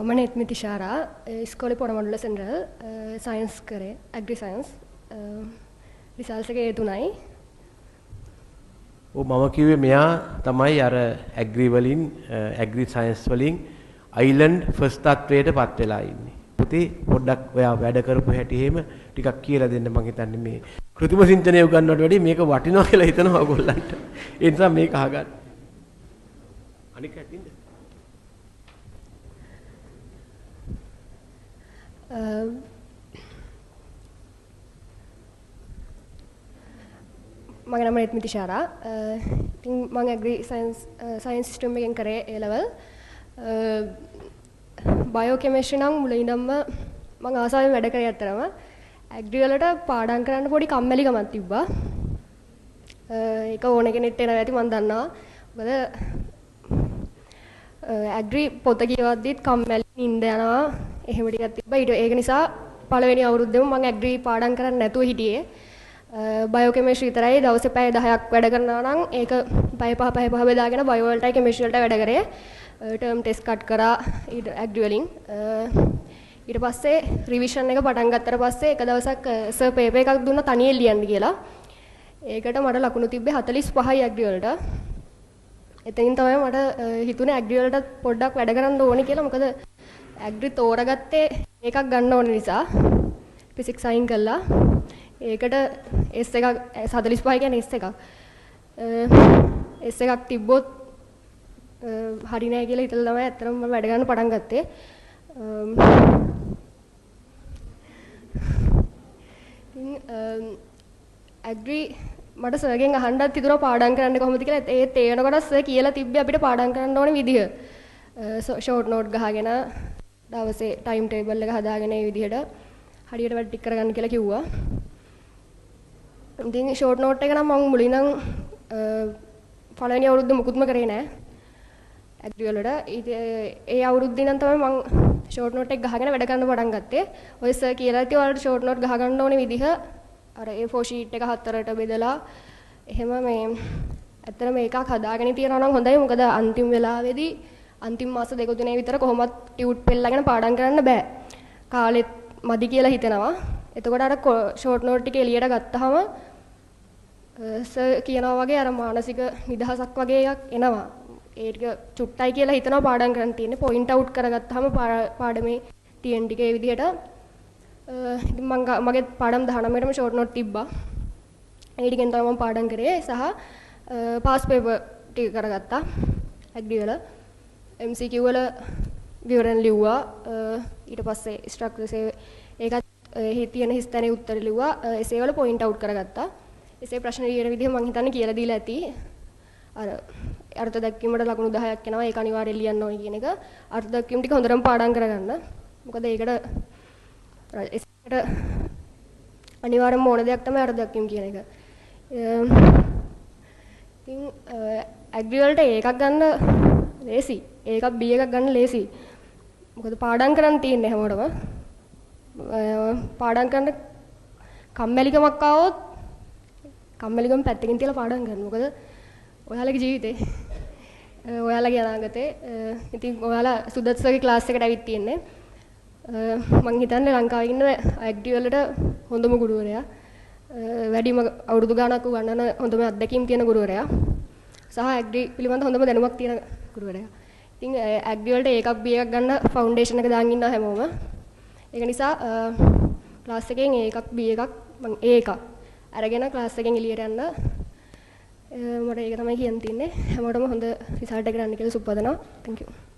මම නෙත්මිති ශාරා ඉස්කෝලේ පොරමඩුල්ල central science කරේ ඇග්‍රි සයන්ස් රිසල්ට්ස් එක A3යි. මම කිව්වේ මෙයා තමයි අර ඇග්‍රි වලින් ඇග්‍රි සයන්ස් වලින් අයිලන්ඩ් ෆස්ට් තත්වයටපත් වෙලා ඉන්නේ. පුතේ පොඩ්ඩක් ඔයා වැඩ කරපු හැටි එහෙම ටිකක් කියලා දෙන්න මං හිතන්නේ මේ කෘත්‍රිම සිංචනය උගන්වන්නට වැඩිය මේක වටිනවා කියලා හිතනවා ඔයගොල්ලන්ට. ඒ නිසා මේක අහගන්න. අනික ඇටින්ද? මගේ නම නෙත්මිති ශාරා. ඉතින් මම ඇග්‍රි සයන්ස් සිස්ටම් එකෙන් කරේ A level. බයෝ කෙමිස්ට්‍රි නම් මුලින් ඉඳන්ම මම ආසාවෙන් වැඩ කරේ අතරම ඇග්‍රි වලට පාඩම් කරන්න පොඩි කම්මැලිකමක් තිබ්බා. ඒක ඕන කෙනෙක්ට එනවා ඇති මම දන්නවා. මොකද ඇග්‍රි පොත කියවද්දිත් කම්මැලි නින්ද යනවා එහෙම ටිකක් තිබ්බා. ඒක නිසා පළවෙනි අවුරුද්දේම මම ඇග්‍රි පාඩම් කරන්නේ නැතුව හිටියේ. බයෝ කෙමිස්ට්‍රි විතරයි දවසේ පැය 10ක් වැඩ කරනවා නම් ඒක පැය 5 බෙදාගෙන බයෝ වලටයි කෙමිස්ට්‍රි වලට වැඩ කරේ. ටර්ම් ටෙස්ට් කට් කරා ඇග්‍රි වලින්. ඊට පස්සේ රිවිෂන් එක පටන් ගත්තට පස්සේ එක දවසක් සර් පේපර් එකක් දුන්නා තනියෙන් ලියන්න කියලා. ඒකට මට ලකුණු තිබ්බේ 45යි ඇග්‍රි වලට. එතනින් තමයි මට හිතුනේ ඇග්‍රි වලට පොඩ්ඩක් වැඩ කරන්න ඕනේ කියලා. මොකද ඇග්‍රි තෝරගත්තේ එකක් ගන්න ඕන නිසා ෆිසික්ස් අයින් කළා. ඒකට S එකක් 45 කියන්නේ S එකක්. S එකක් තිබ්බොත් හරි නෑ කියලා හිතලා තමයි ඇත්තටම මම වැඩ ගන්න පටන් ගත්තේ. ඉතින් ඇග්‍රි මට සර්ගෙන් අහන්නත් හිතුණා පාඩම් කරන්න කොහොමද කියලා. ඒත් ඒ වෙනකොට සර් කියලා තිබ්බේ අපිට පාඩම් කරන්න ඕනේ විදිහ. ෂෝට් නෝට් ගහගෙන දවසේ ටයිම් ටේබල් එක හදාගෙන ඒ විදිහට හරියට වැඩ ටික කරගන්න කියලා කිව්වා. ඉතින් ෂෝට් නෝට් එක නම් මම මුලින් නම් පළවෙනි අවුරුද්දේ මුකුත්ම කරේ නෑ. ඇග්‍රි වලට ඒ අවුරුද්දේ නම් තමයි මම ෂෝට් නෝට් එක ගහගෙන වැඩ කරන්න පටන් ගත්තේ. ඔය සර් කියලා ඉතින් ඔයාලට ෂෝට් නෝට් ගහ ගන්න ඕනේ විදිහ අර A4 ෂීට් එක හතරට බෙදලා එහෙම මේ ඇත්තට මේකක් හදාගෙන තියනවා නම් හොඳයි. මොකද අන්තිම වෙලාවේදී අන්තිම මාස දෙක තුනේ විතර කොහොමත් ටියුට් පෙළලාගෙන පාඩම් කරන්න බෑ. කාලෙත් මදි කියලා හිතෙනවා. එතකොට අර ෂෝට් නෝට් ටික එළියට ගත්තාම සර් කියනවා වගේ අර මානසික නිදහසක් වගේ එකක් එනවා. ඒක චුට්ටයි කියලා හිතනවා පාඩම් කරන්න තියෙන්නේ. පොයින්ට් අවුට් කරගත්තාම පාඩමේ තියෙන ටික ඒ විදිහට ඉතින් මගේ පාඩම් 19ටම ෂෝට් නෝට් තිබ්බා. ඒ ටිකෙන් තමයි මම පාඩම් කරේ සහ පාස් පේපර් ටික කරගත්තා. ඇග්‍රි වල MCQ වල විවරණ ලිව්වා. ඊට පස්සේ ස්ට්‍රක්චර්ස් ඒකත් තියෙන හිස්තැනේ උත්තර ලිව්වා. එසේ වල පොයින්ට් අවුට් කරගත්තා. එසේ ප්‍රශ්න ලියන විදිහ මම හිතන්නේ කියලා දීලා ඇති. අර අර්ථ දැක්වීමට ලකුණු 10ක් එනවා. ඒක අනිවාර්යයෙන් ලියන්න ඕනේ කියන එක. අර්ථ දැක්වීම ටික හොඳටම පාඩම් කරගන්න. මොකද ඒකට අනිවාර්යයෙන්ම ඕන දෙයක් තමයි අර්ථ දැක්වීම කියන එක. ඉතින් ඇග්‍රි වලට ඒකක් ගන්න ලේසි. ඒකක් B එකක් ගන්න ලේසි. මොකද පාඩම් කරන්න තියෙන්නේ හැමෝටම. පාඩම් කරන්න කම්මැලිකමක් ආවොත් කම්මැලිකම පැත්තකින් තියලා පාඩම් කරන්න. මොකද ඔයාලගේ ජීවිතේ ඔයාලගේ අනාගතේ ඉතින් ඔයාලා සුදත්සගේ ක්ලාස් එකට ඇවිත් තියෙන්නේ. මම හිතන්නේ ලංකාවේ ඉන්න ඇග්‍රි වලට හොඳම ගුරුවරයා. වැඩිම අවුරුදු ගාණක් උගන්වන හොඳම අත්දැකීම් තියෙන ගුරුවරයා. සහ ඇග්‍රි පිළිබඳ හොඳම දැනුමක් තියෙන ගුරුවරයා. ඉතින් ඇග්‍රි වලට ඒකක් B එකක් ගන්න ෆවුන්ඩේෂන් එක දාන් ඉන්නවා හැමෝම. ඒක නිසා ක්ලාස් එකෙන් ඒකක් B එකක් මම A එකක් අරගෙන ක්ලාස් එකෙන් එළියට යන්න මට ඒක තමයි කියන්න තියෙන්නේ. හැමෝටම හොඳ රිසල්ට් එක ගන්න කියලා සුබ පතනවා. Thank you.